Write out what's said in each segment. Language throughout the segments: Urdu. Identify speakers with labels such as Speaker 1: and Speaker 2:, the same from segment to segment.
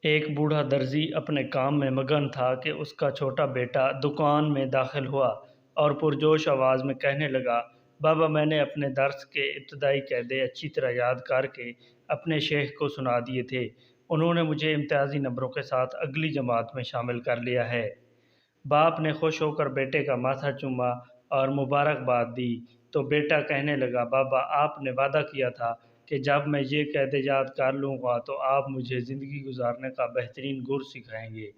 Speaker 1: ایک بوڑھا درزی اپنے کام میں مگن تھا کہ اس کا چھوٹا بیٹا دکان میں داخل ہوا اور پرجوش آواز میں کہنے لگا، بابا میں نے اپنے درس کے ابتدائی قاعدے اچھی طرح یاد کر کے اپنے شیخ کو سنا دیے تھے۔ انہوں نے مجھے امتیازی نمبروں کے ساتھ اگلی جماعت میں شامل کر لیا ہے۔ باپ نے خوش ہو کر بیٹے کا ماتھا چوما اور مبارکباد دی تو بیٹا کہنے لگا، بابا آپ نے وعدہ کیا تھا کہ جب میں یہ قاعدے یاد کر لوں گا تو آپ مجھے زندگی گزارنے کا بہترین گر سکھائیں گے۔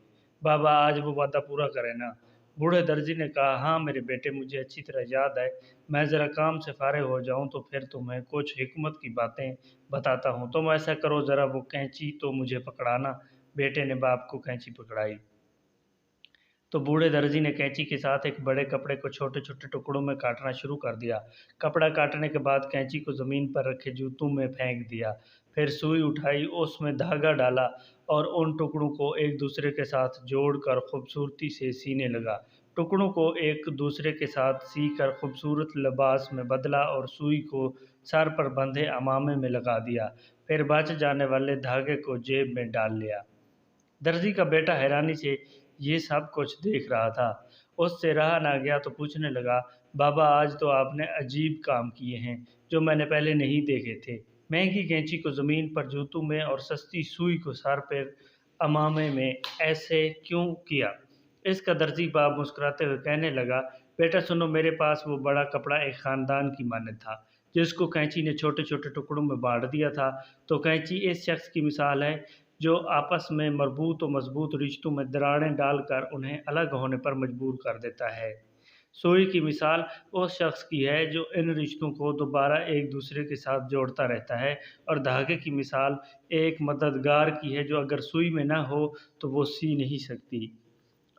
Speaker 1: بابا آج وہ وعدہ پورا کریں نا؟ بوڑھے درزی نے کہا، ہاں میرے بیٹے مجھے اچھی طرح یاد ہے، میں ذرا کام سے فارغ ہو جاؤں تو پھر تمہیں کچھ حکمت کی باتیں بتاتا ہوں۔ تم ایسا کرو، ذرا وہ کینچی تو مجھے پکڑانا۔ بیٹے نے باپ کو کینچی پکڑائی تو بوڑھے درزی نے کینچی کے ساتھ ایک بڑے کپڑے کو چھوٹے چھوٹے ٹکڑوں میں کاٹنا شروع کر دیا۔ کپڑا کاٹنے کے بعد کینچی کو زمین پر رکھے جوتوں میں پھینک دیا، پھر سوئی اٹھائی، اس میں دھاگا ڈالا اور ان ٹکڑوں کو ایک دوسرے کے ساتھ جوڑ کر خوبصورتی سے سینے لگا۔ ٹکڑوں کو ایک دوسرے کے ساتھ سی کر خوبصورت لباس میں بدلا اور سوئی کو سر پر بندھے عمامے میں لگا دیا، پھر بچ جانے والے دھاگے کو جیب میں ڈال لیا۔ درزی کا بیٹا حیرانی سے یہ سب کچھ دیکھ رہا تھا۔ اس سے رہا نہ گیا تو پوچھنے لگا، بابا آج تو آپ نے عجیب کام کیے ہیں جو میں نے پہلے نہیں دیکھے تھے۔ مہنگی کینچی کو زمین پر جوتوں میں اور سستی سوئی کو سر پر عمامے میں، ایسے کیوں کیا؟ اس کا درزی باپ مسکراتے ہوئے کہنے لگا، بیٹا سنو، میرے پاس وہ بڑا کپڑا ایک خاندان کی مانند تھا جس کو کینچی نے چھوٹے چھوٹے ٹکڑوں میں بانٹ دیا تھا۔ تو کینچی اس شخص کی مثال ہے جو آپس میں مربوط و مضبوط رشتوں میں دراڑیں ڈال کر انہیں الگ ہونے پر مجبور کر دیتا ہے۔ سوئی کی مثال اس شخص کی ہے جو ان رشتوں کو دوبارہ ایک دوسرے کے ساتھ جوڑتا رہتا ہے، اور دھاگے کی مثال ایک مددگار کی ہے جو اگر سوئی میں نہ ہو تو وہ سی نہیں سکتی۔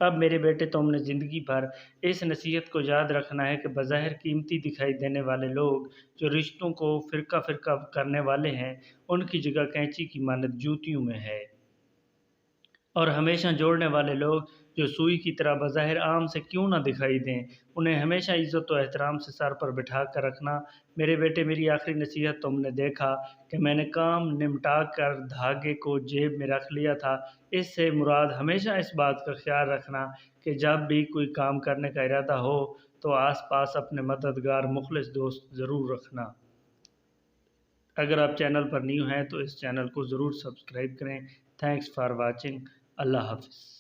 Speaker 1: اب میرے بیٹے تم نے زندگی بھر اس نصیحت کو یاد رکھنا ہے کہ بظاہر قیمتی دکھائی دینے والے لوگ جو رشتوں کو فرقہ فرقہ کرنے والے ہیں، ان کی جگہ کینچی کی مانند جوتیوں میں ہے، اور ہمیشہ جوڑنے والے لوگ جو سوئی کی طرح بظاہر عام سے کیوں نہ دکھائی دیں، انہیں ہمیشہ عزت و احترام سے سر پر بٹھا کر رکھنا۔ میرے بیٹے میری آخری نصیحت تم نے دیکھا کہ میں نے کام نمٹا کر دھاگے کو جیب میں رکھ لیا تھا، اس سے مراد ہمیشہ اس بات کا خیال رکھنا کہ جب بھی کوئی کام کرنے کا ارادہ ہو تو آس پاس اپنے مددگار مخلص دوست ضرور رکھنا۔ اگر آپ چینل پر نیو ہیں تو اس چینل کو ضرور سبسکرائب کریں۔ Thanks for watching. اللہ حافظ۔